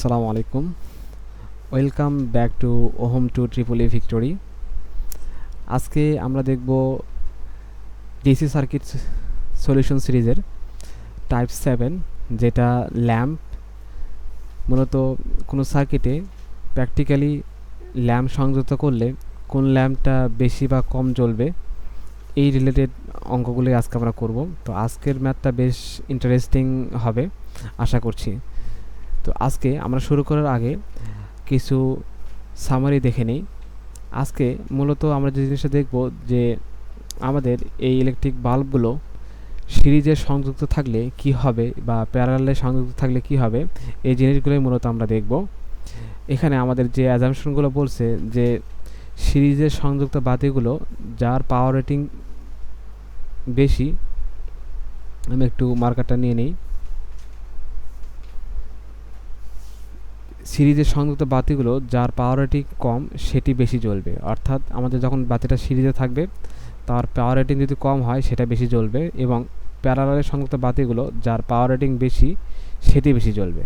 আসসালামু আলাইকুম। Welcome back to ohm to triple E victory. আজকে আমরা দেখব ডিসি সার্কিট সলিউশন সিরিজের টাইপ 7, যেটা ল্যাম্প। মূলত কোনো সার্কিটে প্র্যাকটিক্যালি ল্যাম্প সংযুক্ত করলে কোন ল্যাম্পটা বেশি বা কম জ্বলবে, এই রিলেটেড অঙ্কগুলি আজকে আমরা করব। তো আজকের ম্যাথটা বেশ ইন্টারেস্টিং হবে আশা করছি। তো আজকে আমরা শুরু করার আগে কিছু সামারি দেখে নিই। আজকে মূলত আমরা যে জিনিসটা দেখব যে আমাদের এই ইলেকট্রিক বাল্বগুলো সিরিজে সংযুক্ত থাকলে কি হবে বা প্যারালালে সংযুক্ত থাকলে কি হবে, এই জিনিসগুলোই মূলত আমরা দেখব। এখানে আমাদের যে অ্যাজাম্পশনগুলো বলছে যে সিরিজে সংযুক্ত বাতিগুলো যার পাওয়ার রেটিং বেশি, আমি একটু মার্কারটা নিয়ে নিই। সিরিজের সংযুক্ত বাতিগুলো যার পাওয়ার রেটিং কম সেটি বেশি জ্বলবে। অর্থাৎ আমাদের যখন বাতিটা সিরিজে থাকবে তার পাওয়ার রেটিং যদি কম হয় সেটা বেশি জ্বলবে, এবং প্যারালালে সংযুক্ত বাতিগুলো যার পাওয়ার রেটিং বেশি সেটি বেশি জ্বলবে।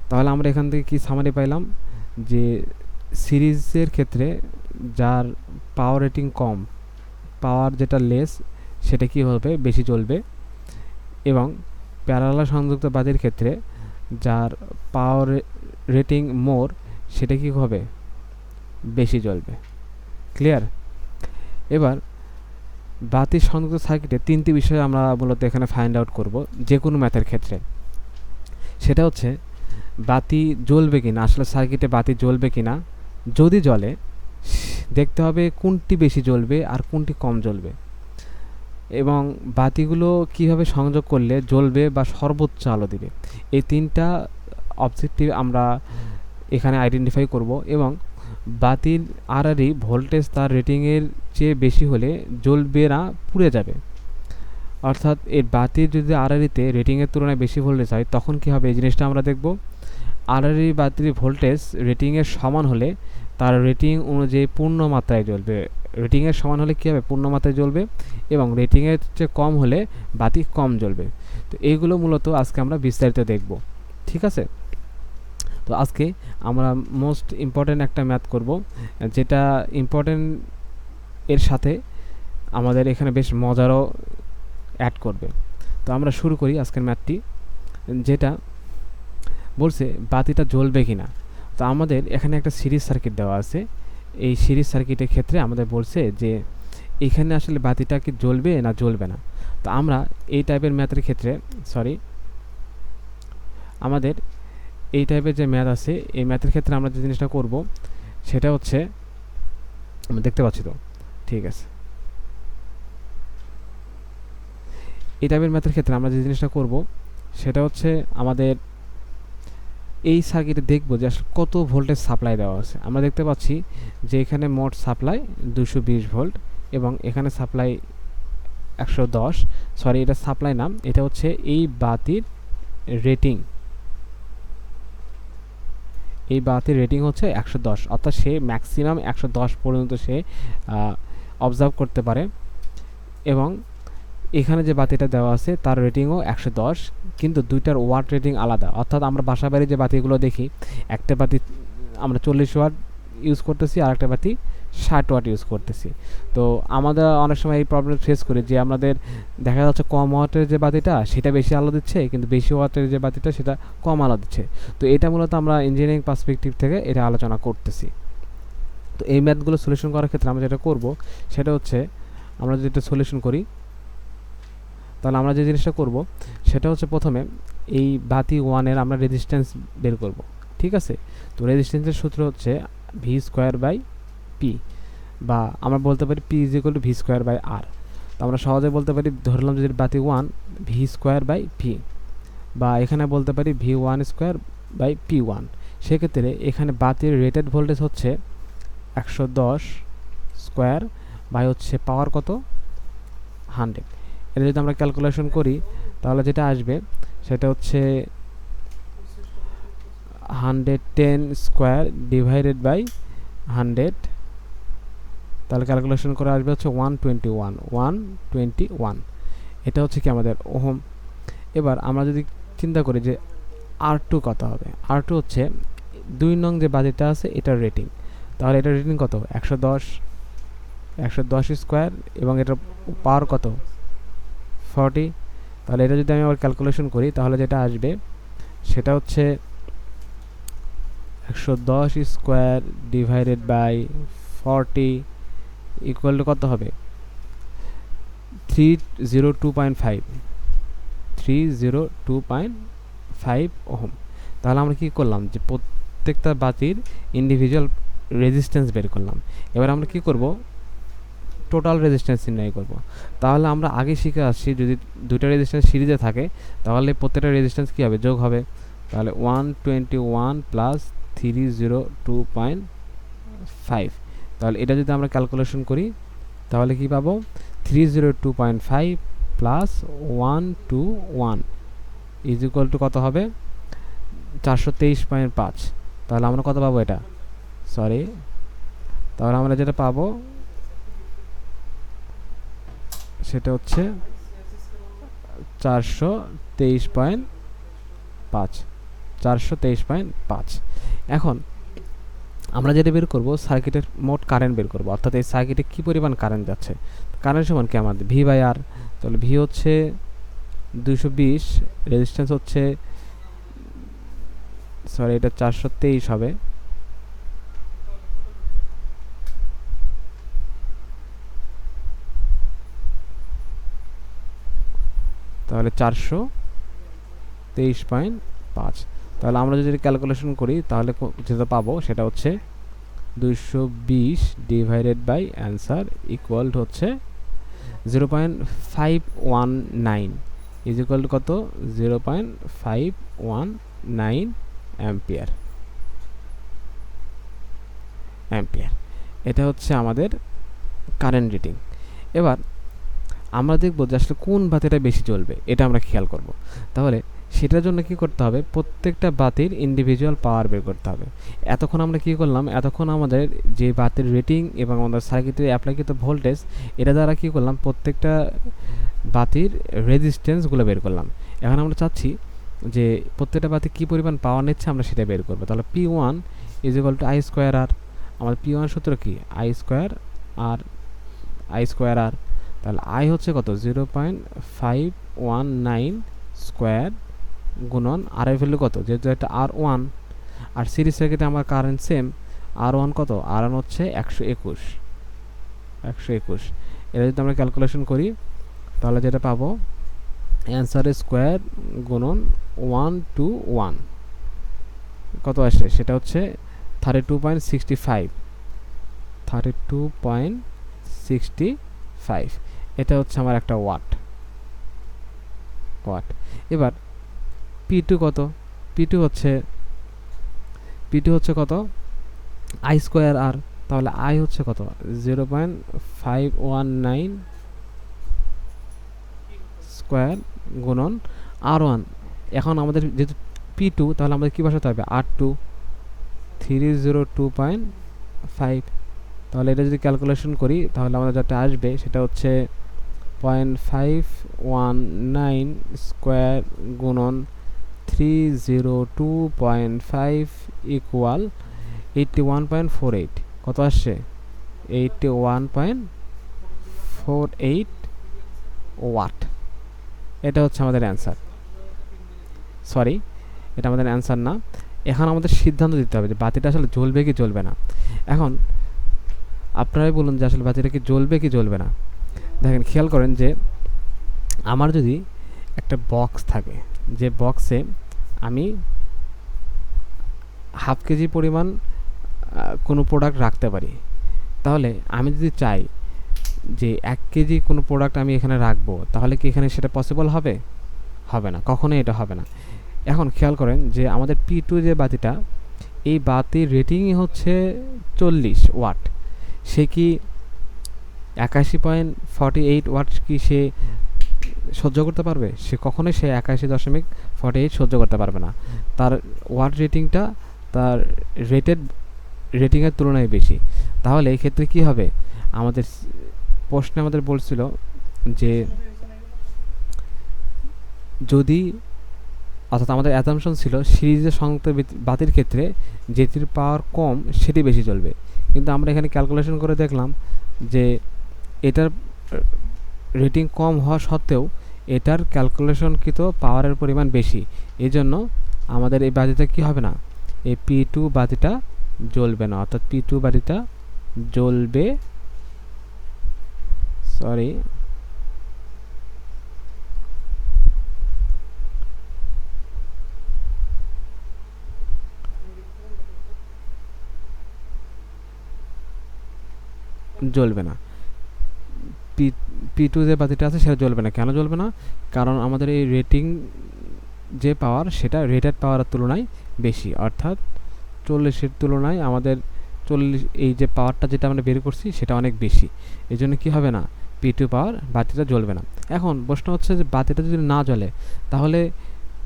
তাহলে আমরা এখান থেকে কি সামারি পাইলাম যে সিরিজের ক্ষেত্রে যার পাওয়ার রেটিং কম, পাওয়ার যেটা লেস, সেটা কি হবে, বেশি জ্বলবে, এবং প্যারালাল সংযুক্ত বাতির ক্ষেত্রে যার পাওয়ার রেটিং মোর সেটা কি হবে, বেশি জ্বলবে। ক্লিয়ার? এবার বাতি সংযুক্ত সার্কিটে তিনটি বিষয় আমরা মূলত এখানে ফাইন্ড আউট করব যে কোনো ম্যাথের ক্ষেত্রে। সেটা হচ্ছে বাতি জ্বলবে কিনা, আসলে সার্কিটে বাতি জ্বলবে কিনা, যদি জ্বলে দেখতে হবে কোনটি বেশি জ্বলবে আর কোনটি কম জ্বলবে, এবং বাতিগুলো কিভাবে সংযোগ করলে জ্বলবে বা সর্বোচ্চ আলো দিবে। এই তিনটা অবজেক্টিভ আমরা এখানে আইডেন্টিফাই করব। এবং বাতির আরআরই ভোল্টেজ তার রেটিংয়ের চেয়ে বেশি হলে জ্বলবে না, পুড়ে যাবে। অর্থাৎ এই বাতির যদি আরআরইতে রেটিংয়ের তুলনায় বেশি ভোল্টেজ হয় তখন কী হবে, এই জিনিসটা আমরা দেখব। আরআরই বাতির ভোল্টেজ রেটিংয়ের সমান হলে তার রেটিং অনুযায়ী পূর্ণ মাত্রায় জ্বলবে। রেটিংয়ের সমান হলে কী হবে, পূর্ণ মাত্রায় জ্বলবে, এবং রেটিংয়ের চেয়ে কম হলে বাতি কম জ্বলবে। তো এইগুলো মূলত আজকে আমরা বিস্তারিত দেখব। ঠিক আছে? তো আজকে আমরা মোস্ট ইম্পর্ট্যান্ট একটা ম্যাথ করব, যেটা ইম্পর্ট্যান্ট এর সাথে আমাদের এখানে বেশ মজারও অ্যাড করবে। তো আমরা শুরু করি আজকের ম্যাথটি, যেটা বলছে বাতিটা জ্বলবে কি না। তো আমাদের এখানে একটা সিরিজ সার্কিট দেওয়া আছে। এই সিরিজ সার্কিটের ক্ষেত্রে আমাদের বলছে যে এখানে আসলে বাতিটা কি জ্বলবে না জ্বলবে না। তো আমরা এই টাইপের ম্যাথের ক্ষেত্রে আমাদের এই টাইপের যে ম্যাথ আছে, এই ম্যাথের ক্ষেত্রে আমরা যে জিনিসটা করব সেটা হচ্ছে, আমরা দেখতে পাচ্ছি তো, ঠিক আছে। এই টাইপের ম্যাথের ক্ষেত্রে আমরা যে জিনিসটা করব সেটা হচ্ছে আমাদের এই সার্কিটে দেখব যে আসলে কত ভোল্টেজ সাপ্লাই দেওয়া আছে। আমরা দেখতে পাচ্ছি যে এখানে মোট সাপ্লাই 220 ভোল্ট, এবং এখানে সাপ্লাই 110, সরি এটা সাপ্লাই নাম, এটা হচ্ছে এই বাতির রেটিং। এই বাতির রেটিং হচ্ছে 110, অর্থাৎ সে ম্যাক্সিমাম 110 পর্যন্ত সে অবজার্ভ করতে পারে। এবং এখানে যে বাতিটা দেওয়া আছে তার রেটিংও 110, কিন্তু দুইটার ওয়াট রেটিং আলাদা। অর্থাৎ আমরা বাসা বাড়ি যে বাতিগুলো দেখি, একটা বাতি আমরা 40 ওয়াট ইউজ করতেছি আর একটা বাতি 60 ওয়াট ইউজ করতেছি। তো আমাদের অনেক সময় এই প্রবলেম ফেস করি যে আমাদের দেখা যাচ্ছে কম ওয়াটের যে বাতিটা সেটা বেশি আলো দিচ্ছে, কিন্তু বেশি ওয়াটের যে বাতিটা সেটা কম আলো দিচ্ছে। তো এটা মূলত আমরা ইঞ্জিনিয়ারিং পার্সপেক্টিভ থেকে এটা আলোচনা করতেছি। তো এই ম্যাথগুলো সলিউশন করার ক্ষেত্রে আমরা যেটা করব সেটা হচ্ছে, আমরা যদি এটা সলিউশন করি তাহলে আমরা যে জিনিসটা করব সেটা হচ্ছে, প্রথমে এই বাতি 1-এর আমরা রেজিস্ট্যান্স বের করব। ঠিক আছে? তো রেজিস্ট্যান্সের সূত্র হচ্ছে V²/P, বা আমরা বলতে পারি P = V²/R। তো আমরা সহজে বলতে পারি, ধরলাম যদি বাতি 1 V²/P, বা এখানে বলতে পারি V1²/P1। সেক্ষেত্রে এখানে বাতির রেটেড ভোল্টেজ হচ্ছে 110 স্কোয়ার বাই হচ্ছে পাওয়ার কত, 100। এটা যদি আমরা ক্যালকুলেশন করি তাহলে যেটা আসবে সেটা হচ্ছে 110 স্কোয়ার ডিভাইডেড বাই 100, তাহলে ক্যালকুলেশন করে আসবে হচ্ছে 121। এটা হচ্ছে কি আমাদের ওহম। এবার আমরা যদি চিন্তা করি যে R2 কত হবে? R2 হচ্ছে 2 নং যে বাতিটা আছে এটার রেটিং। তাহলে এটার রেটিং কত? 110 স্কোয়ার, এবং এটার পাওয়ার কত? 40। তাহলে এটা যদি আমি আবার ক্যালকুলেশন করি তাহলে যেটা আসবে সেটা হচ্ছে 110 square divided by 40 equal to কত হবে? 302.5 302.5 ওহম। তাহলে আমরা কি করলাম যে প্রত্যেকটা বাতির ইন্ডিভিজুয়াল রেজিস্ট্যান্স বের করলাম। এবার আমরা কি করব? টোটাল রেজিস্ট্যান্স নির্ণয় করব। তাহলে আমরা আগে শিখে আসছি যদি দুটো রেজিস্ট্যান্স সিরিজে থাকে তাহলে প্রত্যেকটা রেজিস্ট্যান্স কী হবে? যোগ হবে। তাহলে 121 প্লাস 302.5। তাহলে এটা যদি আমরা ক্যালকুলেশন করি তাহলে কি পাবো? 302.5 প্লাস 121 ইজ ইকুয়াল টু কত হবে? 423.5। তাহলে আমরা কত পাবো এটা? তাহলে আমরা যেটা পাবো সেটা হচ্ছে 423.5। এখন আমরা যেটা বের করব সার্কিটের মোট কারেন্ট বের করব, অর্থাৎ এই সার্কিটে কী পরিমাণ কারেন্ট যাচ্ছে। কারেন্ট সমান কি আমাদের? ভি বাই আর। তাহলে ভি হচ্ছে 220, রেজিস্ট্যান্স হচ্ছে এটা 423 হবে। তাহলে 423.5। তাহলে আমরা যদি ক্যালকুলেশন করি তাহলে যেটা পাবো সেটা হচ্ছে 220 ডিভাইডেড বাই অ্যান্সার ইকুয়াল হচ্ছে 0.519 ইজ ইকুয়াল টু কত? 0.519 অ্যাম্পিয়ার। এটা হচ্ছে আমাদের কারেন্ট রেটিং। এবার আমরা দেখব যে আসলে কোন বাতিটা বেশি জ্বলবে, এটা আমরা খেয়াল করব। তাহলে সেটার জন্য কি করতে হবে? প্রত্যেকটা বাতির ইন্ডিভিজুয়াল পাওয়ার বের করতে হবে। এতক্ষণ আমরা কি করলাম? এতক্ষণ আমাদের যে বাতির রেটিং এবং আমাদের সার্কিটের অ্যাপ্লাইকৃত ভোল্টেজ এটা দ্বারা কি করলাম? প্রত্যেকটা বাতির রেজিস্ট্যান্সগুলো বের করলাম। এখন আমরা চাচ্ছি যে প্রত্যেকটা বাতি কী পরিমাণ পাওয়ার নিচ্ছে আমরা সেটা বের করবো। তাহলে P1 is equal to I square R. আমাদের P1 সূত্র কি? I square R. তাহলে আই হচ্ছে কত? 0.519 স্কোয়ার গুণন আর এর ভ্যালু কত? যেহেতু এটা R1 আর সিরিজ সার্কিটে আমার কারেন্ট সেম। R1 কত? R1 হচ্ছে 121। এটা যদি আমরা ক্যালকুলেশন করি তাহলে যেটা পাবো অ্যান্সারের স্কোয়ার গুণন 121 কত আসে? সেটা হচ্ছে 32.65। এটা হচ্ছে আমার একটা ওয়াট। এবার P2 কত? P2 হচ্ছে কত? I square R. তাহলে আই হচ্ছে কত? 0.519 স্কোয়ার গুণন R1। এখন আমাদের যেহেতু P2 তাহলে আমাদের কী বসাতে হবে? R2 302.5। তাহলে এটা যদি ক্যালকুলেশন করি তাহলে আমাদের যেটা আসবে সেটা হচ্ছে 0.519 স্কোয়ার গুণন 302.5 ইকুয়াল 81.48। কত আসছে? 81.48 ওয়াট। এটা হচ্ছে আমাদের অ্যান্সার। এটা আমাদের অ্যান্সার না। এখন আমাদের সিদ্ধান্ত দিতে হবে যে বাতিটা আসলে জ্বলবে কি জ্বলবে না। এখন আপনারাই বলুন যে আসলে বাতিটা কি জ্বলবে কি জ্বলবে না। দেখেন, খেয়াল করেন যে আমার যদি একটা বক্স থাকে, যে বক্সে আমি হাফ কেজি পরিমাণ কোনো প্রোডাক্ট রাখতে পারি, তাহলে আমি যদি চাই যে 1 কেজি কোনো প্রোডাক্ট আমি এখানে রাখবো, তাহলে কি এখানে সেটা পসিবল হবে? হবে না, কখনোই এটা হবে না। এখন খেয়াল করেন যে আমাদের P2 যে বাতিটা, এই বাতির রেটিংই হচ্ছে 40 ওয়াট। সে কি 81.48 ওয়াট কি সে সহ্য করতে পারবে? সে কখনোই 81.48 সহ্য করতে পারবে না। তার ওয়াট রেটিংটা তার রেটিংয়ের তুলনায় বেশি। তাহলে এই ক্ষেত্রে কি হবে? আমাদের প্রশ্নে আমাদের বলছিল যে যদি অর্থাৎ আমাদের অ্যাজাম্পশন ছিল সিরিজে সংযুক্ত বাতির ক্ষেত্রে যেটির পাওয়ার কম সেটি বেশি জ্বলবে, কিন্তু আমরা এখানে ক্যালকুলেশন করে দেখলাম যে এটার রেটিং কম হওয়া সত্ত্বেও এটার ক্যালকুলেশনকৃত পাওয়ারের পরিমাণ বেশি, এই জন্য আমাদের এই বাতিটা কী হবে না, এই P2 বাতিটা জ্বলবে না, অর্থাৎ P2 বাতিটা জ্বলবে জ্বলবে না। P2 যে বাতিটা আছে সেটা জ্বলবে না। কেন জ্বলবে না? কারণ আমাদের এই রেটিং যে পাওয়ার সেটা রেটেড পাওয়ারের তুলনায় বেশি, অর্থাৎ 40-এর তুলনায় আমাদের 40 এই যে পাওয়ারটা যেটা আমরা বের করছি সেটা অনেক বেশি, এই জন্য কী হবে না, P2 পাওয়ার বাতিটা জ্বলবে না। এখন প্রশ্ন হচ্ছে যে বাতিটা যদি না জ্বলে তাহলে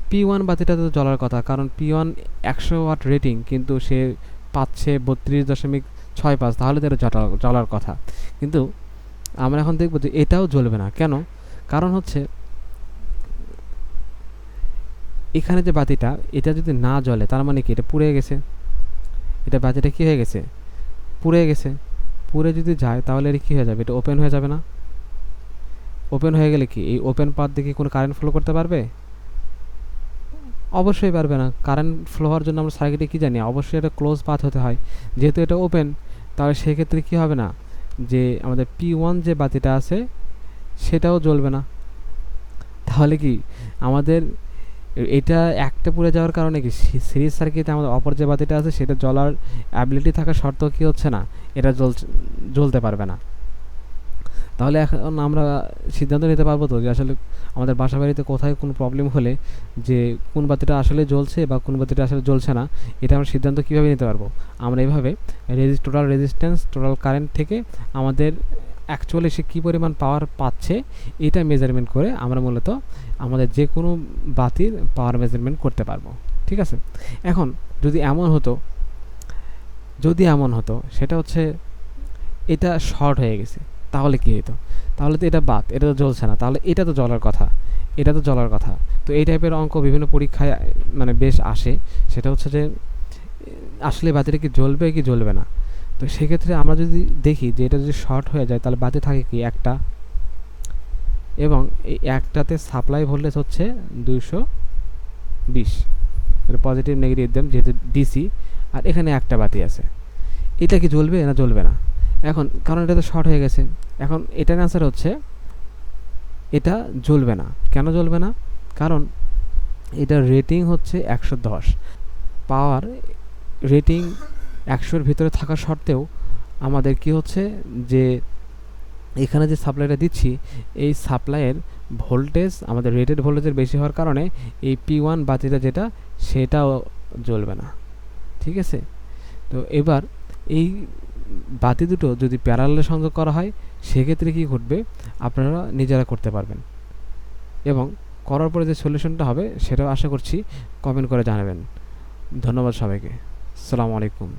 P1 বাতিটা তো জ্বলার কথা, কারণ P1 100 ওয়াট রেটিং কিন্তু সে পাচ্ছে 32.65, তাহলে তো এটা জ্বলার কথা। কিন্তু আমরা এখন দেখব যে এটাও জ্বলবে না। কেন? কারণ হচ্ছে এখানে যে বাতিটা এটা যদি না জ্বলে তার মানে কি এটা পুড়ে গেছে, এটা বাতিটা কী হয়ে গেছে, পুড়ে গেছে। পুড়ে যদি যায় তাহলে এটা কী হয়ে যাবে, এটা ওপেন হয়ে যাবে না? ওপেন হয়ে গেলে কি এই ওপেন পাথ দিয়ে কি কোনো কারেন্ট ফ্লো করতে পারবে? অবশ্যই পারবে না। কারেন্ট ফ্লো হওয়ার জন্য আমরা সার্কিটে কী জানি, অবশ্যই এটা ক্লোজ পাথ হতে হয়। যেহেতু এটা ওপেন, তাহলে সেক্ষেত্রে কী হবে না, যে আমাদের P1 যে বাতিটা আছে সেটাও জ্বলবে না। তাহলে কি আমাদের এটা একটা পুড়ে যাওয়ার কারণে কি সিরিজ সার্কিটে আমাদের অপর যে বাতিটা আছে সেটা জ্বলার অ্যাবিলিটি থাকা সত্ত্বেও কী হচ্ছে না, এটা জ্বলতে পারবে না। তাহলে এখন আমরা সিদ্ধান্ত নিতে পারবো তো যে আসলে আমাদের বাসা বাড়িতে কোথায় কোনো প্রবলেম হলে যে কোন বাতিটা আসলে জ্বলছে বা কোন বাতিটা আসলে জ্বলছে না, এটা আমরা সিদ্ধান্ত কীভাবে নিতে পারবো? আমরা এইভাবে টোটাল রেজিস্ট্যান্স, টোটাল কারেন্ট থেকে আমাদের অ্যাকচুয়ালি সে কী পরিমাণ পাওয়ার পাচ্ছে এটা মেজারমেন্ট করে আমরা মূলত আমাদের যে কোনো বাতির পাওয়ার মেজারমেন্ট করতে পারবো। ঠিক আছে? এখন যদি এমন হতো সেটা হচ্ছে এটা শর্ট হয়ে গেছে, তাহলে কী হতো? তাহলে তো এটা বাদ, এটা তো জ্বলছে না, তাহলে এটা তো জ্বলার কথা। তো এই টাইপের অঙ্ক বিভিন্ন পরীক্ষায় মানে বেশ আসে। সেটা হচ্ছে যে আসলে বাতিটা কি জ্বলবে কি জ্বলবে না। তো সেক্ষেত্রে আমরা যদি দেখি যে এটা যদি শর্ট হয়ে যায় তাহলে বাতি থাকে কি একটা, এবং এই একটাতে সাপ্লাই ভোল্টেজ হচ্ছে 220, এটা পজিটিভ নেগেটিভ দেন যেহেতু ডিসি, আর এখানে একটা বাতি আছে। এটা কি জ্বলবে না জ্বলবে না? এখন কারণ এটা তো শর্ট হয়ে গেছে, এখন এটার অ্যান্সার হচ্ছে এটা জ্বলবে না। কেন জ্বলবে না? কারণ এটার রেটিং হচ্ছে 110, পাওয়ার রেটিং 100-এর ভিতরে থাকা সত্ত্বেও আমাদের কি হচ্ছে যে এখানে যে সাপ্লাইটা দিচ্ছি এই সাপ্লাইয়ের ভোল্টেজ আমাদের রেটেড ভোল্টেজের বেশি হওয়ার কারণে এই P1 বাতিটা যেটা সেটাও জ্বলবে না। ঠিক আছে? তো এবার এই বাতি দুটো যদি প্যারালালে সংযোগ করা হয় সেক্ষেত্রে কী ঘটবে আপনারা নিজেরা করতে পারবেন, এবং করার পরে যে সলিউশনটা হবে সেটাও আশা করছি কমেন্ট করে জানাবেন। ধন্যবাদ সবাইকে। আসসালামু আলাইকুম।